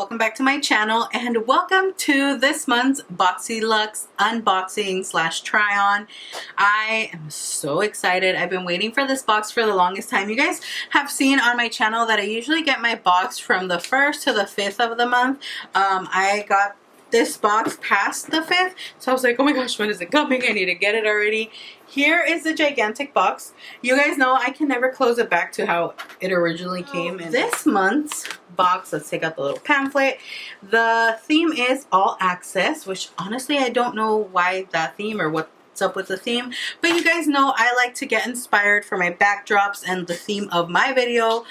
welcome back to my channel and welcome to this month's BOXYLUXE unboxing slash try on. I am so excited. I've been waiting for this box for the longest time. You guys have seen on my channel that I usually get my box from the 1st to the 5th of the month. I got this box past the 5th, so I was like, oh my gosh, when is it coming? I need to get it already. Here is the gigantic box. You guys know I can never close it back to how it originally came. In this month's box, let's take out the little pamphlet. The theme is all access, which honestly I don't know why that theme or what's up with the theme, but you guys know I like to get inspired for my backdrops and the theme of my video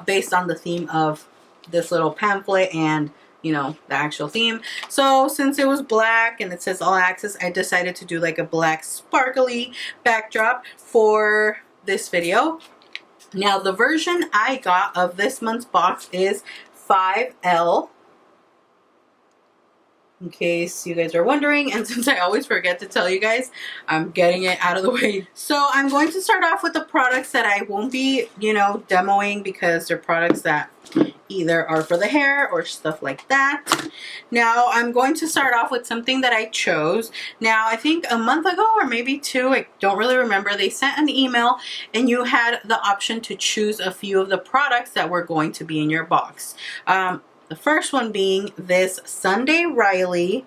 based on the theme of this little pamphlet and you know, the actual theme. So since it was black and it says all access, I decided to do like a black sparkly backdrop for this video. Now the version I got of this month's box is 5L, in case you guys are wondering, and since I always forget to tell you guys, I'm getting it out of the way. So I'm going to start off with the products that I won't be, you know, demoing because they're products that either are for the hair or stuff like that. Now I'm going to start off with something that I chose. Now I think a month ago or maybe 2, I don't really remember, they sent an email and you had the option to choose a few of the products that were going to be in your box. The first one being this Sunday Riley,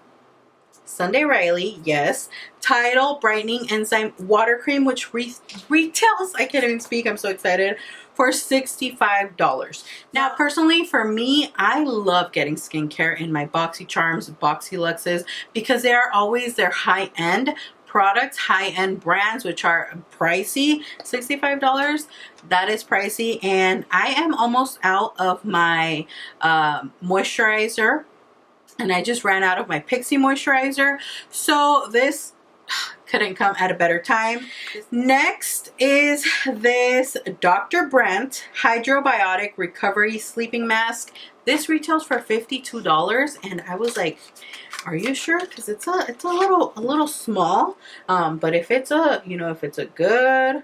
yes, Tidal Brightening Enzyme Water Cream, which retails, I can't even speak, I'm so excited, for $65. Now, personally, for me, I love getting skincare in my BOXYCHARMs, BOXYLUXEs, because they are always their high-end products, high-end brands, which are pricey. $65, that is pricey, and I am almost out of my moisturizer, and I just ran out of my Pixie moisturizer, so this couldn't come at a better time. Next is this Dr. Brandt Hydrobiotic Recovery Sleeping Mask. This retails for $52, and I was like, are you sure? Because it's a little small, but if it's a, you know, if it's a good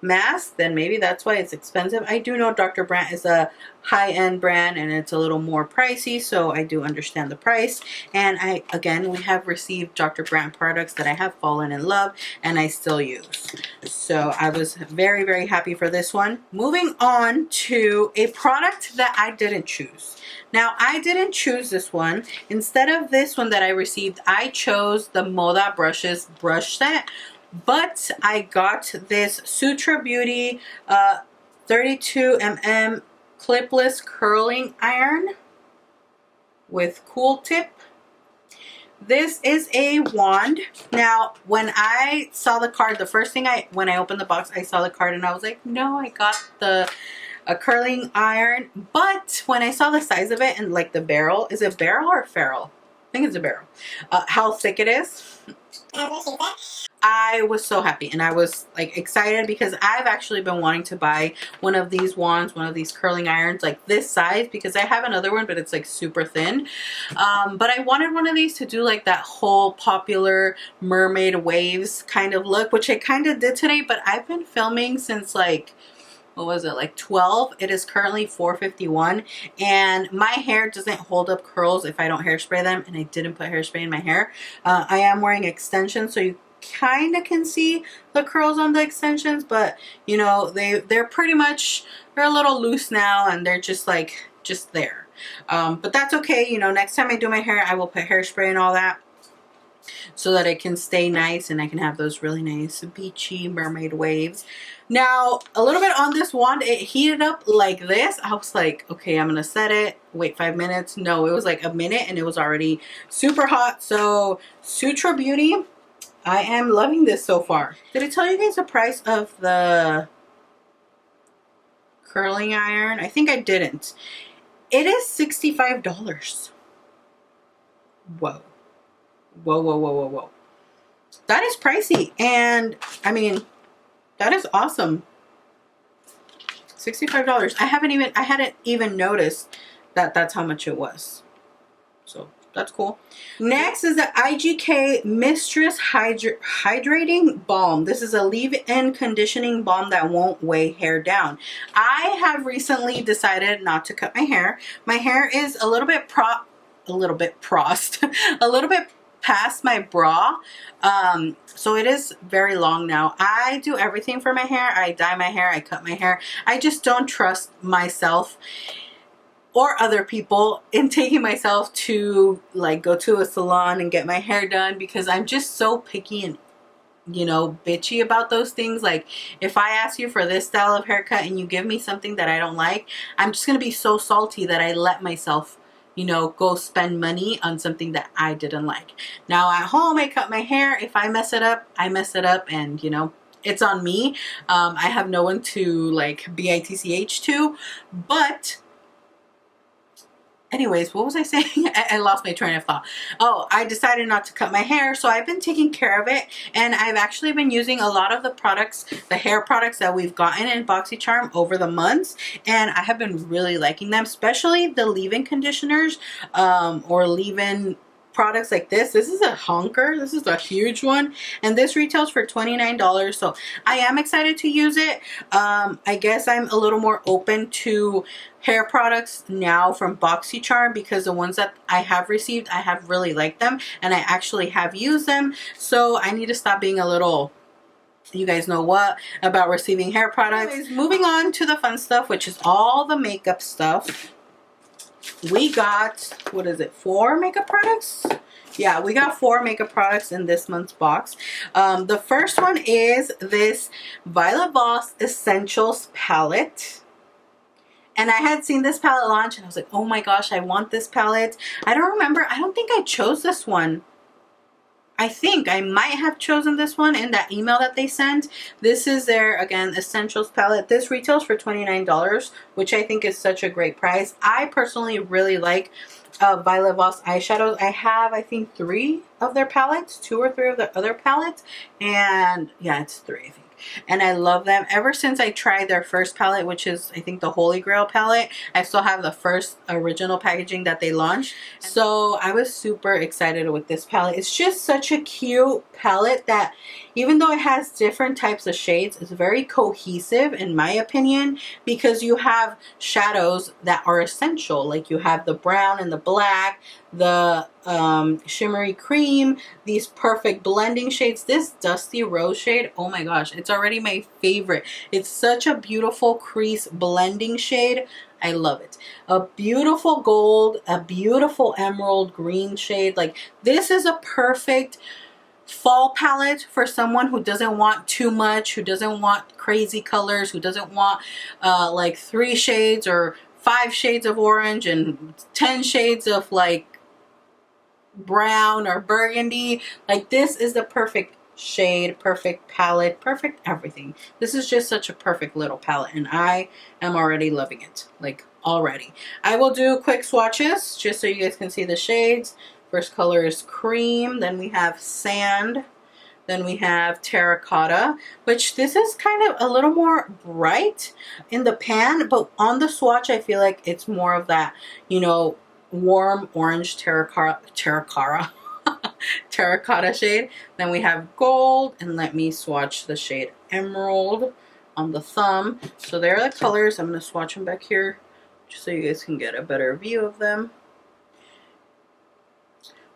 mask, then maybe that's why it's expensive. I do know Dr. Brandt is a high-end brand and it's a little more pricey, so I do understand the price. And again, we have received Dr. Brandt products that I have fallen in love and I still use. So I was very, very happy for this one. Moving on to a product that I didn't choose. Now, I didn't choose this one. Instead of this one that I received, I chose the Moda Brushes brush set. But I got this Sutra Beauty 32mm clipless curling iron with cool tip. This is a wand. Now, when I saw the card, the first thing when I opened the box, I saw the card and I was like, no, I got a curling iron. But when I saw the size of it and like the barrel, is it barrel or ferrule? I think it's a barrel. How thick it is. I was so happy and I was like excited because I've actually been wanting to buy one of these wands, one of these curling irons like this size, because I have another one but it's like super thin. But I wanted one of these to do like that whole popular mermaid waves kind of look, which I kind of did today, but I've been filming since like, what was it, like 12? It is currently 4:51 and my hair doesn't hold up curls if I don't hairspray them, and I didn't put hairspray in my hair. I am wearing extensions, so you kind of can see the curls on the extensions, but you know, they're pretty much, they're a little loose now and they're just like there. But that's okay, you know, next time I do my hair I will put hairspray and all that so that it can stay nice and I can have those really nice beachy mermaid waves. Now, a little bit on this wand, it heated up like this. I was like, okay, I'm gonna set it, wait 5 minutes. No, it was like a minute and it was already super hot. So Sutra Beauty, I am loving this so far. Did I tell you guys the price of the curling iron? I think I didn't. It is $65. Whoa. Whoa, whoa, whoa, whoa, whoa. That is pricey. And I mean, that is awesome. $65. I hadn't even noticed that that's how much it was. So that's cool. Next is the IGK Mistress Hydrating Balm. This is a leave-in conditioning balm that won't weigh hair down. I have recently decided not to cut my hair. My hair is a little bit a little bit past my bra, so it is very long now. I do everything for my hair. I dye my hair, I cut my hair. I just don't trust myself or other people in taking myself to like go to a salon and get my hair done, because I'm just so picky and, you know, bitchy about those things. Like, if I ask you for this style of haircut and you give me something that I don't like, I'm just gonna be so salty that I let myself, you know, go spend money on something that I didn't like. Now at home, I cut my hair. If I mess it up, I mess it up, and you know, it's on me. I have no one to like bitch to. But anyways, what was I saying? I lost my train of thought. Oh, I decided not to cut my hair, so I've been taking care of it, and I've actually been using a lot of the products, the hair products that we've gotten in BOXYCHARM over the months, and I have been really liking them, especially the leave-in conditioners, or leave-in products like this. This is a honker. This is a huge one, and this retails for $29, so I am excited to use it. I guess I'm a little more open to hair products now from BOXYCHARM, because the ones that I have received, I have really liked them, and I actually have used them. So I need to stop being a little, you guys know what, about receiving hair products. Anyways, moving on to the fun stuff, which is all the makeup stuff. We got, what is it, 4 makeup products? Yeah, we got 4 makeup products in this month's box. The first one is this Violet Voss Essentials palette. And I had seen this palette launch, and I was like, oh my gosh, I want this palette. I don't remember. I don't think I chose this one. I think I might have chosen this one in that email that they sent. This is their, again, Essentials palette. This retails for $29, which I think is such a great price. I personally really like Violet Voss eyeshadows. I have, I think, 3 of their palettes, 2 or 3 of their other palettes. And yeah, it's 3, I think. And I love them. Ever since I tried their first palette, which is, I think, the Holy Grail palette, I still have the first original packaging that they launched. So I was super excited with this palette. It's just such a cute palette that, even though it has different types of shades, it's very cohesive in my opinion, because you have shadows that are essential. Like you have the brown and the black, the shimmery cream, these perfect blending shades. This Dusty Rose shade, oh my gosh, it's already my favorite. It's such a beautiful crease blending shade. I love it. A beautiful gold, a beautiful emerald green shade. Like, this is a perfect fall palette for someone who doesn't want too much, who doesn't want crazy colors, who doesn't want like 3 shades or 5 shades of orange and 10 shades of like brown or burgundy. Like, this is the perfect shade, perfect palette, perfect everything. This is just such a perfect little palette, and I am already loving it, like already. I will do quick swatches just so you guys can see the shades. First color is cream, then we have sand, then we have terracotta, which this is kind of a little more bright in the pan, but on the swatch I feel like it's more of that, you know, warm orange terracotta shade. Then we have gold, and let me swatch the shade emerald on the thumb. So there are the colors. I'm going to swatch them back here just so you guys can get a better view of them.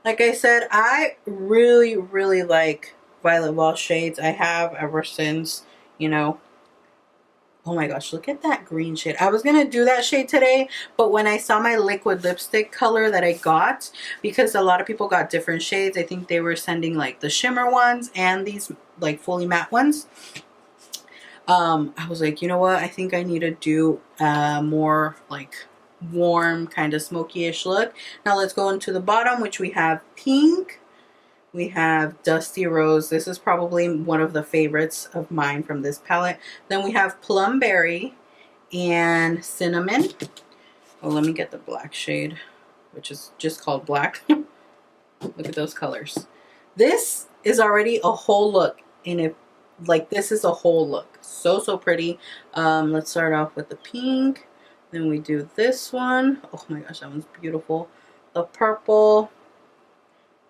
Like I said, I really like Violet Voss shades. I have ever since, you know. Oh my gosh, look at that green shade. I was going to do that shade today, but when I saw my liquid lipstick color that I got, because a lot of people got different shades, I think they were sending like the shimmer ones and these like fully matte ones. I was like, you know what? I think I need to do more like warm, kind of smoky-ish look. Now let's go into the bottom, which we have pink. We have Dusty Rose. This is probably one of the favorites of mine from this palette. Then we have Plum Berry and Cinnamon. Oh, let me get the black shade, which is just called black. Look at those colors. This is already a whole look in it. Like, this is a whole look. So pretty. Let's start off with the pink. Then we do this one. Oh my gosh, that one's beautiful. The purple.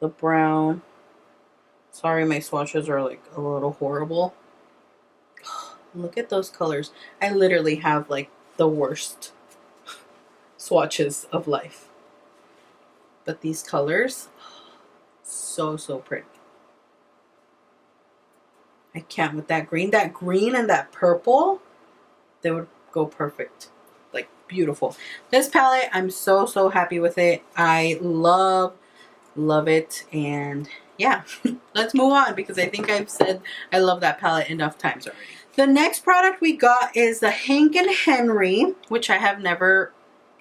the brown. Sorry, my swatches are like a little horrible. Look at those colors. I literally have like the worst swatches of life. But these colors, so pretty. I can't with that green. That green and that purple, they would go perfect. Like beautiful. This palette, I'm so happy with it. I love it. And yeah, let's move on because I think I've said I love that palette enough times already. The next product we got is the Hank & Henry, which I have never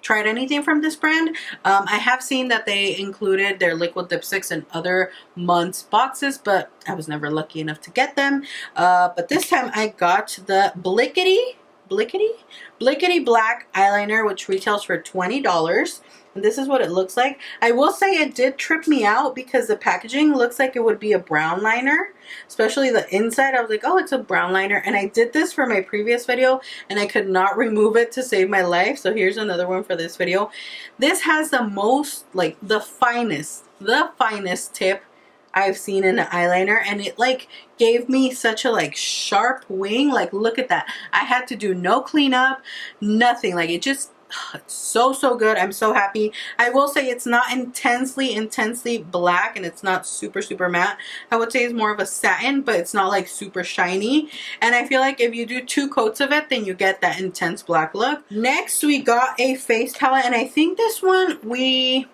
tried anything from this brand. I have seen that they included their liquid lipsticks in other months' boxes, but I was never lucky enough to get them. But this time I got the Blickety Black eyeliner, which retails for $20. And this is what it looks like. I will say it did trip me out because the packaging looks like it would be a brown liner, especially the inside. I was like, oh, it's a brown liner. And I did this for my previous video and I could not remove it to save my life. So here's another one for this video. This has the most, like the finest tip I've seen in an eyeliner, and it like gave me such a like sharp wing. Like look at that. I had to do no cleanup, nothing. Like it just so good. I'm so happy. I will say it's not intensely black, and it's not super matte. I would say it's more of a satin, but it's not like super shiny. And I feel like if you do 2 coats of it, then you get that intense black look. Next we got a face palette, and I think this one we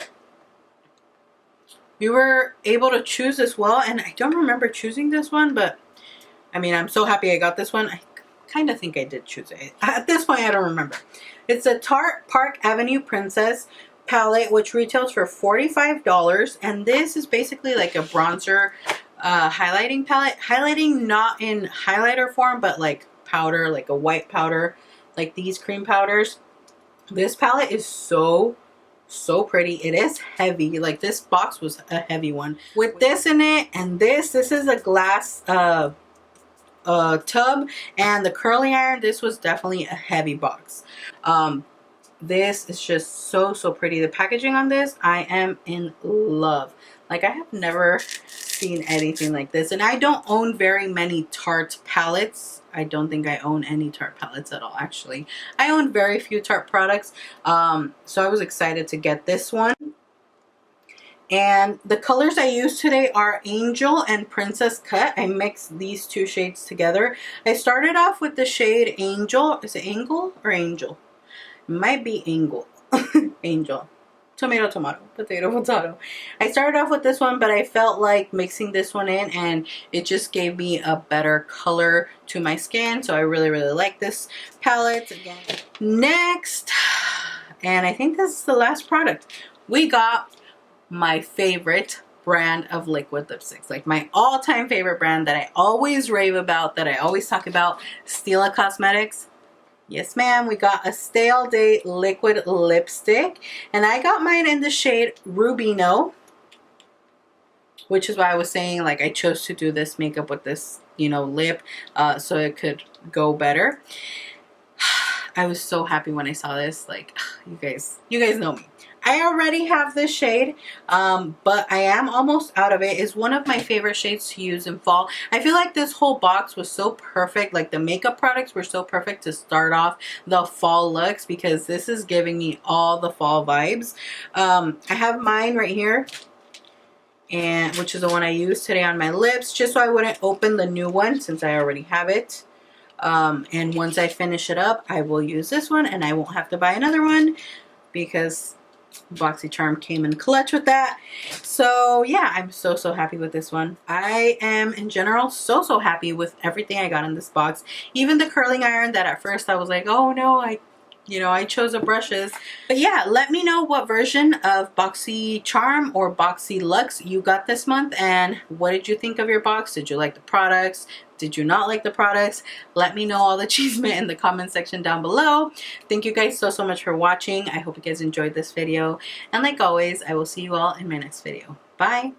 were able to choose as well, and I don't remember choosing this one, but I mean, I'm so happy I got this one. I kind of think I did choose it. At this point, I don't remember. It's a Tarte Park Avenue Princess palette, which retails for $45, and this is basically like a bronzer highlighting palette. Highlighting not in highlighter form, but like powder, like a white powder, like these cream powders. This palette is so pretty. It is heavy. Like this box was a heavy one with this in it, and this is a glass tub, and the curling iron. This was definitely a heavy box. This is just so pretty. The packaging on this, I am in love. Like I have never seen anything like this, and I don't own very many Tarte palettes. I don't think I own any Tarte palettes at all, actually. I own very few Tarte products, so I was excited to get this one. And the colors I used today are Angel and Princess Cut. I mixed these 2 shades together. I started off with the shade Angel. Is it Angle or Angel? It might be Angle. Angel. Tomato, potato. I started off with this one, but I felt like mixing this one in, and it just gave me a better color to my skin. So I really like this palette. Again, next, and I think this is the last product, we got my favorite brand of liquid lipsticks, like my all-time favorite brand that I always rave about, that I always talk about, Stila Cosmetics. Yes, ma'am. We got a Stale Day liquid lipstick, and I got mine in the shade Rubino, which is why I was saying like I chose to do this makeup with this, you know, lip, so it could go better. I was so happy when I saw this. Like, you guys know me. I already have this shade, but I am almost out of it. It's one of my favorite shades to use in fall. I feel like this whole box was so perfect. Like the makeup products were so perfect to start off the fall looks, because this is giving me all the fall vibes. I have mine right here, and which is the one I used today on my lips, just so I wouldn't open the new one since I already have it. And once I finish it up, I will use this one, and I won't have to buy another one because BOXYCHARM came in clutch with that. So yeah, I'm so happy with this one. I am in general so happy with everything I got in this box. Even the curling iron that at first I was like, oh no, I chose the brushes. But yeah, let me know what version of BOXYCHARM or BOXYLUXE you got this month, and what did you think of your box? Did you like the products? Did you not like the products? Let me know all the achievement in the comment section down below. Thank you guys so much for watching. I hope you guys enjoyed this video, and like always, I will see you all in my next video. Bye.